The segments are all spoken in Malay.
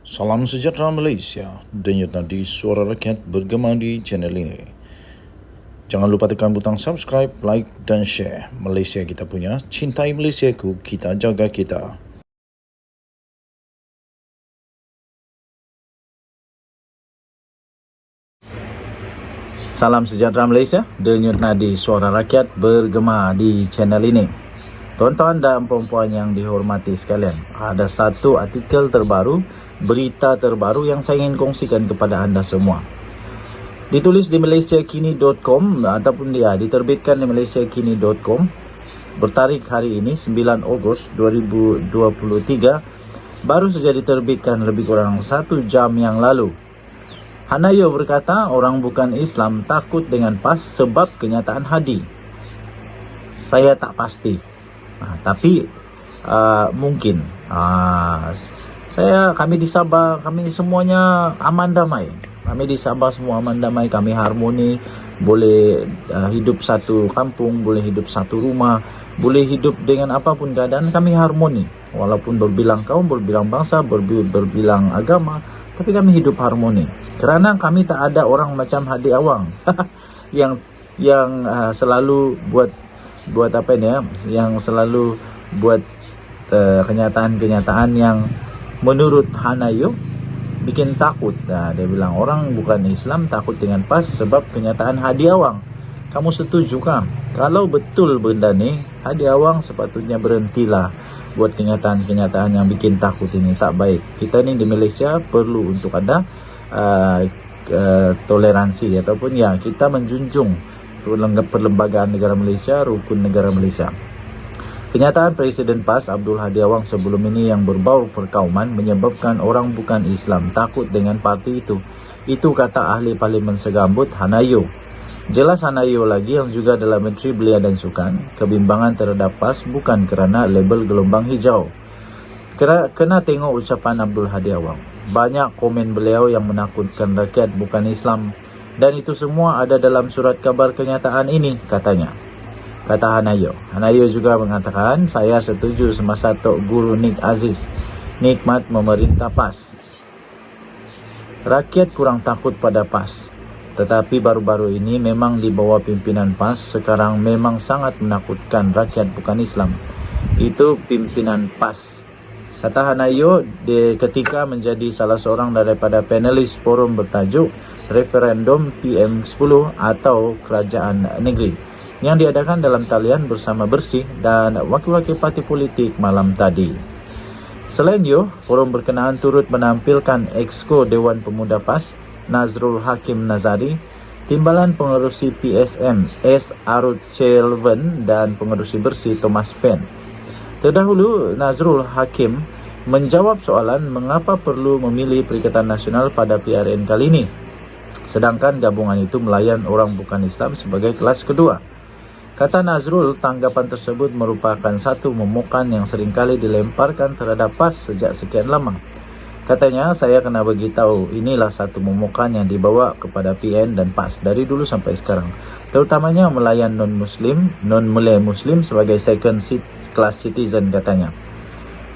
Salam sejahtera Malaysia, denyut nadi suara rakyat bergema di channel ini. Jangan lupa tekan butang subscribe, like dan share. Malaysia kita punya, cintai Malaysiaku, kita jaga kita. Salam sejahtera Malaysia, denyut nadi suara rakyat bergema di channel ini. Tuan-tuan dan puan-puan yang dihormati sekalian, ada satu artikel terbaru, berita terbaru yang saya ingin kongsikan kepada anda semua. Ditulis di malaysiakini.com ataupun diterbitkan di malaysiakini.com bertarikh hari ini 9 Ogos 2023, baru saja diterbitkan lebih kurang 1 jam yang lalu. Hanayo berkata orang bukan Islam takut dengan PAS sebab kenyataan hadi. Saya tak pasti, tapi mungkin kami di Sabah, kami semuanya aman damai. Kami di Sabah semua aman damai, kami harmoni, boleh hidup satu kampung, boleh hidup satu rumah, boleh hidup dengan apapun keadaan, kami harmoni. Walaupun berbilang kaum, berbilang bangsa, berbilang agama, tapi kami hidup harmoni. Kerana kami tak ada orang macam Hadi Awang yang selalu buat apa ini ya, yang selalu buat kenyataan-kenyataan yang menurut Hanayo bikin takut. Dia bilang orang bukan Islam takut dengan PAS sebab kenyataan Hadi Awang. Kamu setuju kah? Kalau betul benda ni, Hadi Awang sepatutnya berhentilah buat kenyataan-kenyataan yang bikin takut ini. Tak baik. Kita ni di Malaysia perlu untuk ada toleransi ataupun kita menjunjung perlembagaan negara Malaysia, rukun negara Malaysia. Kenyataan Presiden PAS Abdul Hadi Awang sebelum ini yang berbau perkauman menyebabkan orang bukan Islam takut dengan parti itu. Itu kata ahli Parlimen Segambut Hanayo. Jelas Hanayo lagi yang juga adalah Menteri Belia dan Sukan, kebimbangan terhadap PAS bukan kerana label gelombang hijau. Kena tengok ucapan Abdul Hadi Awang. Banyak komen beliau yang menakutkan rakyat bukan Islam, dan itu semua ada dalam surat kabar kenyataan ini, katanya. Kata Hanayo. Hanayo juga mengatakan, saya setuju semasa Tok Guru Nik Aziz nikmat memerintah PAS. Rakyat kurang takut pada PAS. Tetapi baru-baru ini memang di bawah pimpinan PAS sekarang memang sangat menakutkan rakyat bukan Islam. Itu pimpinan PAS. Kata Hanayo ketika menjadi salah seorang daripada panelis forum bertajuk Referendum PM10 atau Kerajaan Negeri yang diadakan dalam talian bersama Bersih dan wakil-wakil parti politik malam tadi. Selain itu, forum berkenaan turut menampilkan Exco Dewan Pemuda PAS Nazrul Hakim Nazari, Timbalan Pengerusi PSM S. Arut Chelven dan Pengerusi Bersih Thomas Fen. Terdahulu, Nazrul Hakim menjawab soalan mengapa perlu memilih Perikatan Nasional pada PRN kali ini, sedangkan gabungan itu melayan orang bukan Islam sebagai kelas kedua. Kata Nazrul, tanggapan tersebut merupakan satu momokan yang seringkali dilemparkan terhadap PAS sejak sekian lama. Katanya, saya kena beritahu inilah satu momokan yang dibawa kepada PN dan PAS dari dulu sampai sekarang, terutamanya melayan non-Malay Muslim sebagai second class citizen, katanya.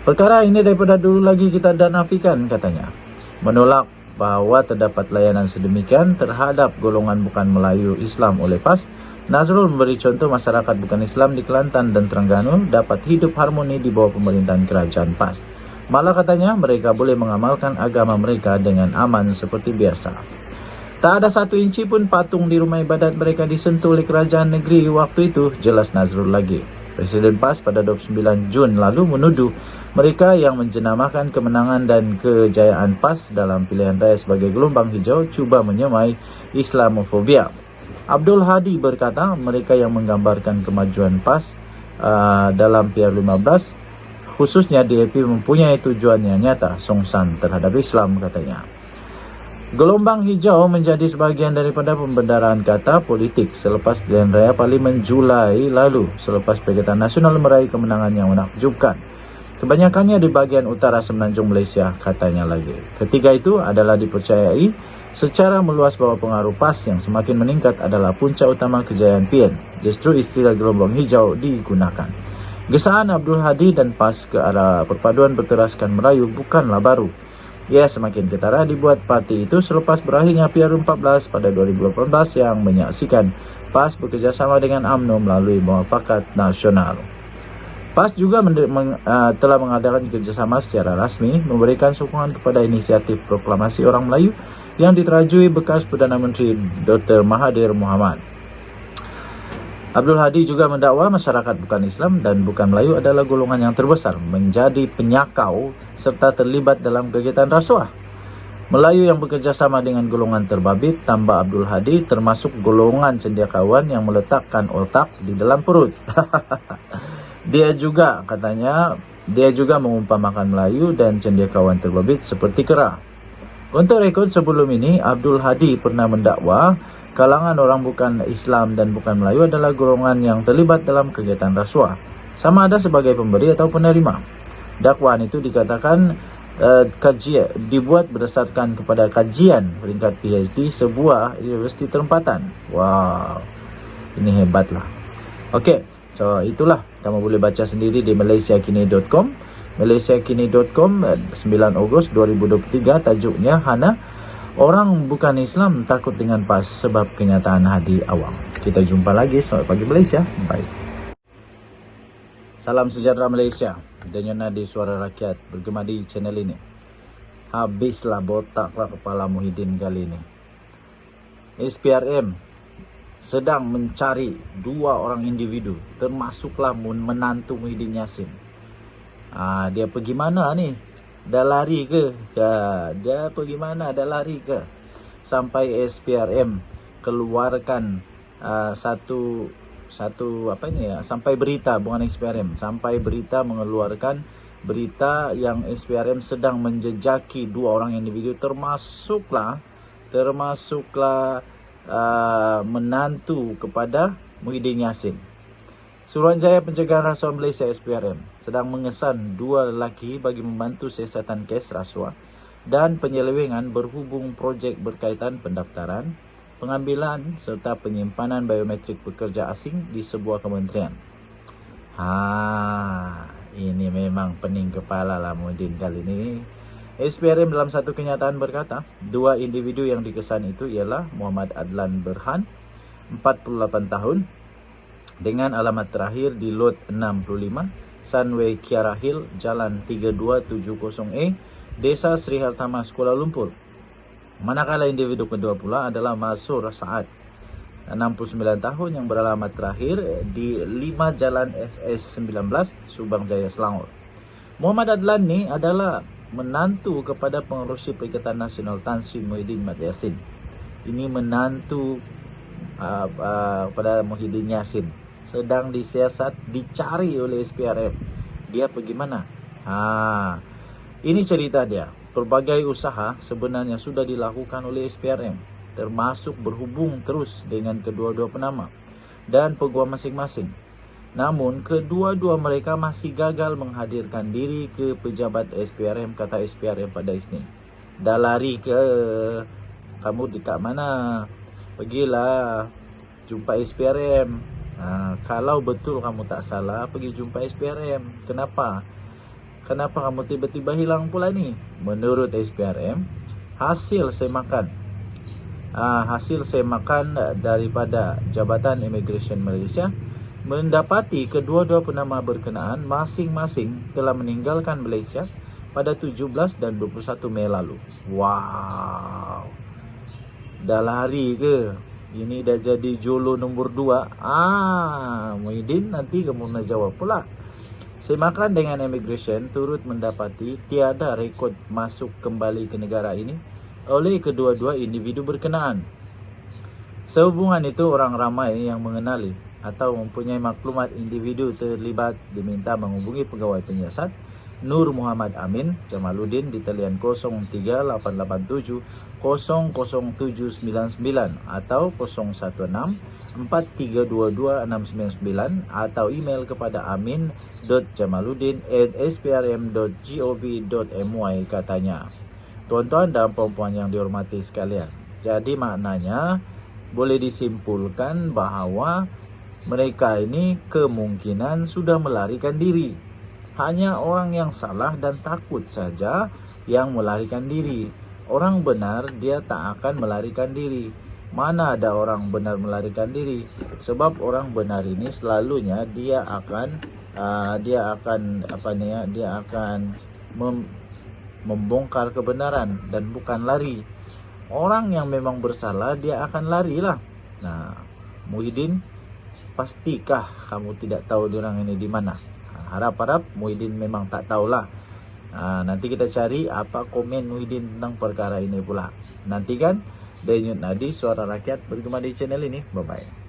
Perkara ini daripada dulu lagi kita dah nafikan, katanya. Menolak bahawa terdapat layanan sedemikian terhadap golongan bukan Melayu Islam oleh PAS, Nazrul memberi contoh masyarakat bukan Islam di Kelantan dan Terengganu dapat hidup harmoni di bawah pemerintahan kerajaan PAS. Malah katanya mereka boleh mengamalkan agama mereka dengan aman seperti biasa. Tak ada 1 inci pun patung di rumah ibadat mereka disentuh oleh kerajaan negeri waktu itu, jelas Nazrul lagi. Presiden PAS pada 29 Jun lalu menuduh mereka yang menjenamakan kemenangan dan kejayaan PAS dalam pilihan raya sebagai gelombang hijau cuba menyemai Islamofobia. Abdul Hadi berkata mereka yang menggambarkan kemajuan PAS dalam PR15, khususnya DAP, mempunyai tujuan yang nyata songsan terhadap Islam, katanya. Gelombang hijau menjadi sebahagian daripada pembendaraan kata politik selepas pilihan raya Parlimen Julai lalu, selepas Perikatan Nasional meraih kemenangan yang menakjubkan. Kebanyakannya di bahagian utara semenanjung Malaysia, katanya lagi. Ketiga itu adalah dipercayai secara meluas bahawa pengaruh PAS yang semakin meningkat adalah punca utama kejayaan PN. Justru istilah gelombang hijau digunakan. Gesaan Abdul Hadi dan PAS ke arah perpaduan berteraskan Melayu bukanlah baru. Ya, semakin ketara dibuat parti itu selepas berakhirnya PR14 pada 2018 yang menyaksikan PAS bekerjasama dengan UMNO melalui Muafakat Nasional. PAS juga telah mengadakan kerjasama secara rasmi memberikan sokongan kepada inisiatif proklamasi orang Melayu yang diterajui bekas Perdana Menteri Dr. Mahathir Mohamad. Abdul Hadi juga mendakwa masyarakat bukan Islam dan bukan Melayu adalah golongan yang terbesar menjadi penyakau serta terlibat dalam kegiatan rasuah. Melayu yang bekerja sama dengan golongan terbabit, tambah Abdul Hadi, termasuk golongan cendekiawan yang meletakkan otak di dalam perut. Dia juga mengumpamakan Melayu dan cendekiawan terbabit seperti kera. Untuk rekod sebelum ini, Abdul Hadi pernah mendakwa kalangan orang bukan Islam dan bukan Melayu adalah golongan yang terlibat dalam kegiatan rasuah, sama ada sebagai pemberi atau penerima. Dakwaan itu dikatakan dibuat berdasarkan kepada kajian peringkat PhD sebuah universiti tempatan. Wow, ini hebatlah. Okey, so itulah, kamu boleh baca sendiri di malaysiakini.com. malaysiakini.com 9 Ogos 2023, tajuknya Hana, orang bukan Islam takut dengan PAS sebab kenyataan Hadi Awang. Kita jumpa lagi. Selamat pagi Malaysia. Bye. Salam sejahtera Malaysia. Dan Nadi Suara Rakyat bergema di channel ini. Habislah botaklah kepala Muhyiddin kali ini. SPRM sedang mencari 2 orang individu, termasuklah menantu Muhyiddin Yassin. Dia pergi mana ni? Dah lari ke? Dia pergi mana? Dah lari ke? Sampai SPRM keluarkan sampai berita, bukan SPRM, sampai berita mengeluarkan berita yang SPRM sedang menjejaki 2 orang individu, termasuklah menantu kepada Muhyiddin Yassin. Suruhanjaya Pencegahan Rasuah Malaysia SPRM sedang mengesan 2 lelaki bagi membantu siasatan kes rasuah dan penyelewengan berhubung projek berkaitan pendaftaran, pengambilan serta penyimpanan biometrik pekerja asing di sebuah kementerian. Ini memang pening kepala lah Muhyiddin kali ini. SPRM dalam satu kenyataan berkata, 2 individu yang dikesan itu ialah Muhammad Adlan Berhan, 48 tahun, dengan alamat terakhir di Lot 65, Sunway Kiara Hill, Jalan 3270A, Desa Sri Hartamas, Kuala Lumpur. Manakala individu kedua pula adalah Masur Saad, 69 tahun, yang beralamat terakhir di 5 Jalan SS19, Subang Jaya, Selangor. Muhammad Adlan ni adalah menantu kepada Pengerusi Perikatan Nasional Tan Sri Muhyiddin Yassin. Ini menantu pada Muhyiddin Yassin, sedang disiasat, dicari oleh SPRM. Dia pergi mana? Ini cerita dia. Berbagai usaha sebenarnya sudah dilakukan oleh SPRM, termasuk berhubung terus dengan kedua-dua penama dan peguam masing-masing. Namun kedua-dua mereka masih gagal menghadirkan diri ke pejabat SPRM, kata SPRM pada Isnin. Dah lari ke? Kamu dekat mana? Pergilah jumpa SPRM. Kalau betul kamu tak salah, pergi jumpa SPRM. Kenapa kamu tiba-tiba hilang pula ni? Menurut SPRM, hasil semakan daripada Jabatan Immigration Malaysia mendapati kedua-dua penama berkenaan masing-masing telah meninggalkan Malaysia pada 17 dan 21 Mei lalu. Wow, dah lari ke? Ini dah jadi jolo nombor 2. Muhyiddin, nanti kamu nak jawab pula. Semakan dengan immigration turut mendapati tiada rekod masuk kembali ke negara ini oleh kedua-dua individu berkenaan. Sehubungan itu, orang ramai yang mengenali atau mempunyai maklumat individu terlibat diminta menghubungi pegawai penyiasat Nur Muhammad Amin Jamaluddin di talian 03887 00799 atau 016 4322 699 atau email kepada amin.jamaluddin@sprm.gov.my, katanya. Tuan-tuan dan puan-puan yang dihormati sekalian, jadi maknanya boleh disimpulkan bahawa mereka ini kemungkinan sudah melarikan diri. Hanya orang yang salah dan takut saja yang melarikan diri. Orang benar dia tak akan melarikan diri. Mana ada orang benar melarikan diri? Sebab orang benar ini selalunya dia akan membongkar kebenaran dan bukan lari. Orang yang memang bersalah dia akan lari lah. Nah, Muhyiddin, pastikah kamu tidak tahu diorang ini di mana? Harap-harap Muhyiddin memang tak tahulah. Nanti kita cari apa komen Muhyiddin tentang perkara ini pula. Nantikan Denyut Nadi Suara Rakyat bergema di channel ini. Bye bye.